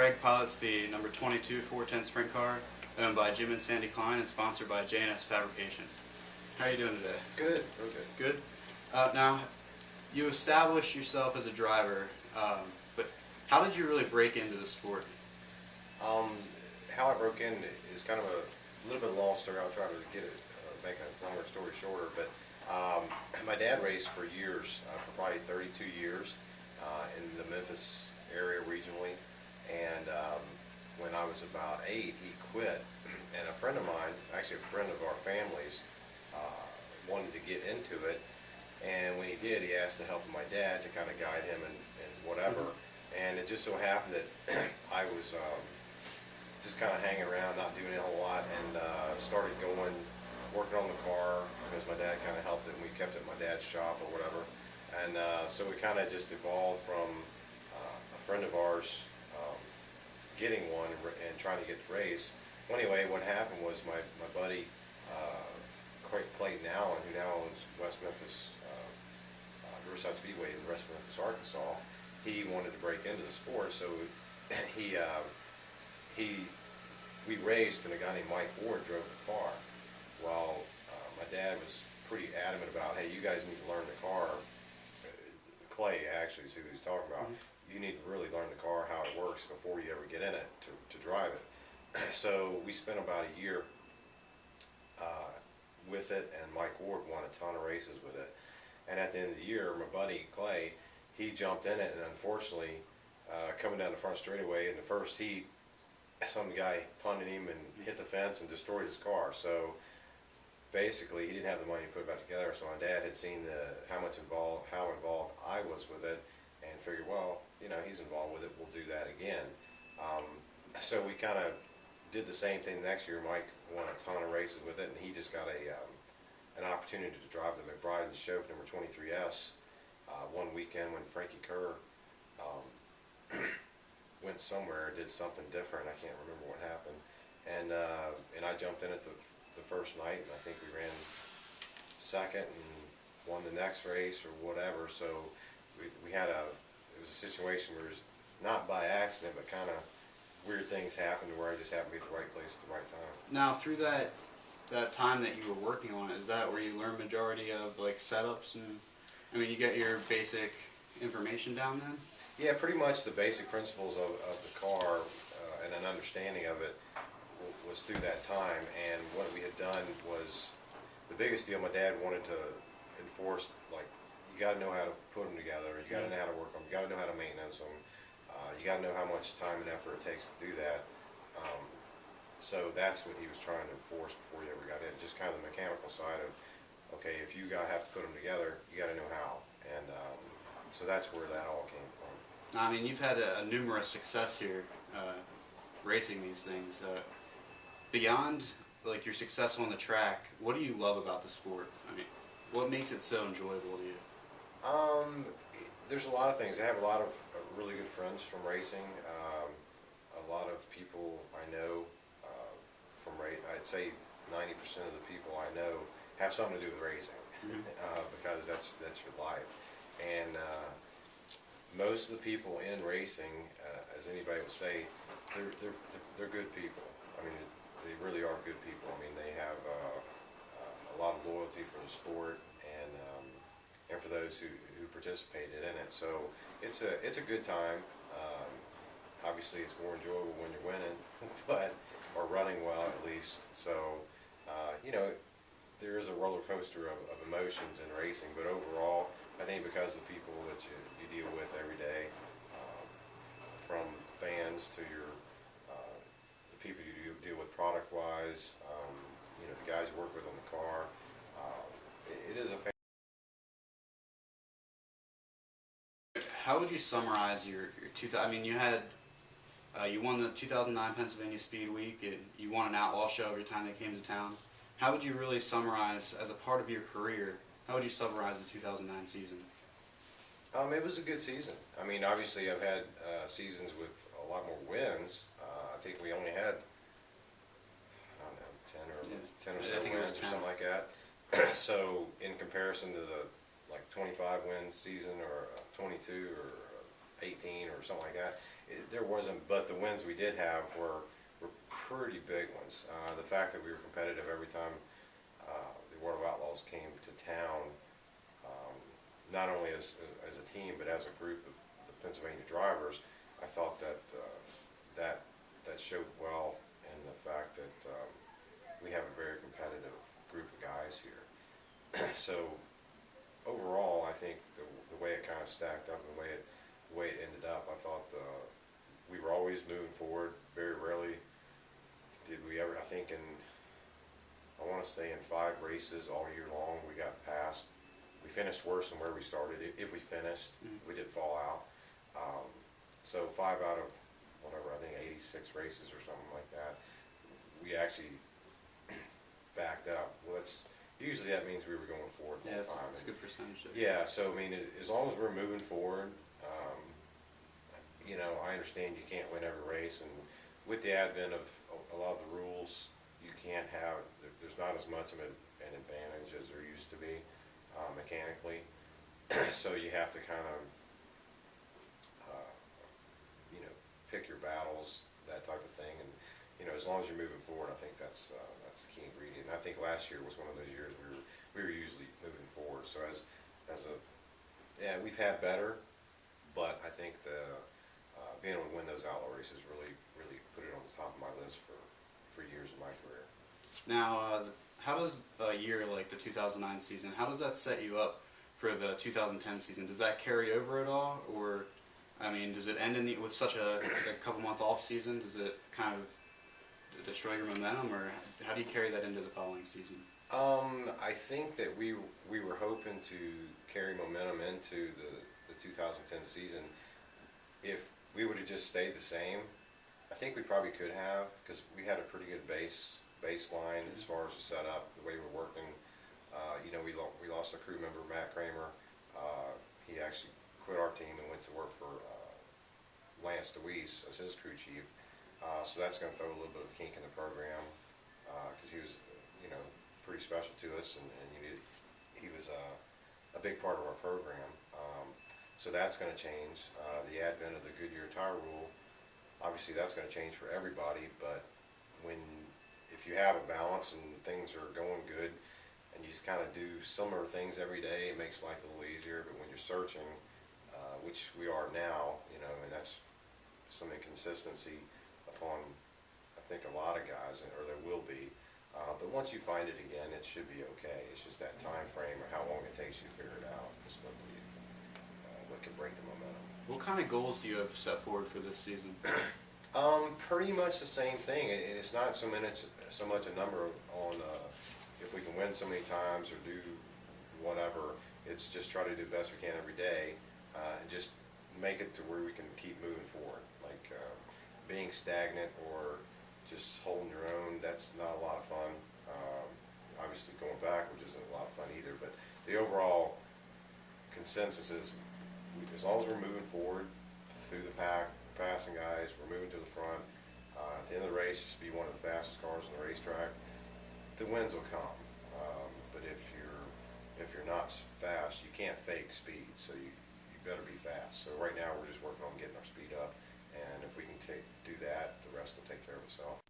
Greg pilots the number 22 410 sprint car owned by Jim and Sandy Klein and sponsored by J&S Fabrication. How are you doing today? Good, real good. Good? Now, you established yourself as a driver, but how did you really break into the sport? How I broke in is kind of a little bit of a long story. I'll try to get it, make a longer story shorter. But my dad raced for years, for probably 32 years, in the Memphis area regionally. And when I was about 8, he quit. And a friend of mine, actually a friend of our family's, wanted to get into it. And when he did, he asked the help of my dad to kind of guide him and whatever. And it just so happened that I was just kind of hanging around, not doing a whole lot, and started working on the car because my dad kind of helped it, and we kept it in my dad's shop or whatever. And so it kind of just evolved from a friend of ours getting one and trying to get the race. Well, anyway, what happened was my buddy Clayton Allen, who now owns West Memphis Riverside Speedway in West Memphis, Arkansas, he wanted to break into the sport, so we raced, and a guy named Mike Ward drove the car. Well, my dad was pretty adamant about, hey, you guys need to learn the car. Clay actually is who he's talking about. You need to really learn the car, how it works before you ever get in it to drive it. So we spent about a year with it, and Mike Ward won a ton of races with it. And at the end of the year, my buddy Clay, he jumped in it, and unfortunately, coming down the front straightaway in the first heat, some guy punted him and hit the fence and destroyed his car. So basically, he didn't have the money to put it back together. So my dad had seen how involved I was with it, and figured, well, you know, he's involved with it, we'll do that again. So we kind of did the same thing next year. Mike won a ton of races with it, and he just got an opportunity to drive the McBride and Chauffeur number 23S one weekend when Frankie Kerr went somewhere, did something different. I can't remember what happened, and I jumped in it the first night, and I think we ran second and won the next race or whatever. So it was a situation where it was not by accident, but kind of weird things happened where I just happened to be at the right place at the right time. Now, through that time that you were working on it, is that where you learned majority of like setups and, I mean, you get your basic information down then? Yeah, pretty much the basic principles of the car and an understanding of it was through that time. And what we had done was, the biggest deal my dad wanted to enforce, like, you got to know how to put them together, you got to know how to work them, you got to know how to maintenance them, you got to know how much time and effort it takes to do that. So that's what he was trying to enforce before he ever got in, just kind of the mechanical side of, okay, if you have to put them together, you got to know how. And so that's where that all came from. I mean, you've had a numerous success here racing these things. Beyond like your success on the track, what do you love about the sport? I mean, what makes it so enjoyable to you? There's a lot of things. I have a lot of really good friends from racing. A lot of people I know from racing. I'd say 90% of the people I know have something to do with racing, because that's your life. And most of the people in racing, as anybody would say, they're good people. I mean, they really are good people. I mean, they have a lot of loyalty for the sport, and for those who participated in it. So it's a good time. Obviously, it's more enjoyable when you're winning, or running well at least. So you know, there is a roller coaster of emotions in racing, but overall, I think because of the people that you deal with every day, from fans to the people you deal with product-wise, you know, the guys you work with on the car, it is a fan. How would you summarize your 2000? I mean, you won the 2009 Pennsylvania Speed Week, and you won an outlaw show every time they came to town. How would you really summarize, as a part of your career, how would you summarize the 2009 season? It was a good season. I mean, obviously I've had seasons with a lot more wins. I think we only had, I don't know, 10 or so wins or something like that. So in comparison to the like 25 win season or 22 or 18 or something like that. There wasn't, but the wins we did have were pretty big ones. The fact that we were competitive every time the World of Outlaws came to town, not only as a team but as a group of the Pennsylvania drivers, I thought that that showed well in the fact that we have a very competitive group of guys here. So overall, I think the way it kind of stacked up, and the way it ended up, I thought we were always moving forward. Very rarely did we ever, I think I want to say in 5 races all year long, we got past. We finished worse than where we started, if we finished. If we did fall out. So 5 out of, whatever, I think 86 races or something like that, we actually backed up. Well, usually that means we were going forward the whole time. It's a good percentage. Yeah, so I mean, as long as we're moving forward, you know, I understand you can't win every race, and with the advent of a lot of the rules, you can't have, there's not as much of an advantage as there used to be mechanically. So you have to kind of, you know, pick your battles, that type of thing, and you know, as long as you're moving forward, I think that's the key ingredient. And I think last year was one of those years we were usually moving forward. So yeah, we've had better, but I think being able to win those outlaw races really put it on the top of my list for years of my career. Now, how does a year like the 2009 season, how does that set you up for the 2010 season? Does that carry over at all, or I mean, does it end with such a couple month off season? Does it kind of destroy your momentum, or how do you carry that into the following season? I think that we were hoping to carry momentum into the 2010 season. If we would have just stayed the same, I think we probably could have, because we had a pretty good baseline as far as the setup, the way we're working. You know, we lost a crew member, Matt Kramer. He actually quit our team and went to work for Lance DeWeese as his crew chief. So that's going to throw a little bit of a kink in the program, because he was, you know, pretty special to us, and he was a big part of our program. So that's going to change. The advent of the Goodyear tire rule, obviously that's going to change for everybody, but if you have a balance and things are going good and you just kind of do similar things every day, it makes life a little easier. But when you're searching, which we are now, you know, and that's some inconsistency upon, I think, a lot of guys, or there will be. But once you find it again, it should be okay. It's just that time frame or how long it takes you to figure it out is what can break the momentum. What kind of goals do you have set forward for this season? Pretty much the same thing. It's not so much a number on if we can win so many times or do whatever. It's just try to do the best we can every day, and just make it to where we can keep moving forward. Like being stagnant or just holding your own, that's not a lot of fun. Obviously going backwards isn't a lot of fun either, but the overall consensus is, as long as we're moving forward through the pack, passing guys, we're moving to the front. At the end of the race, just be one of the fastest cars on the racetrack, the wins will come. But if you're not fast, you can't fake speed, so you better be fast. So right now we're just working on getting our speed up, and if we can do that, the rest will take care of itself.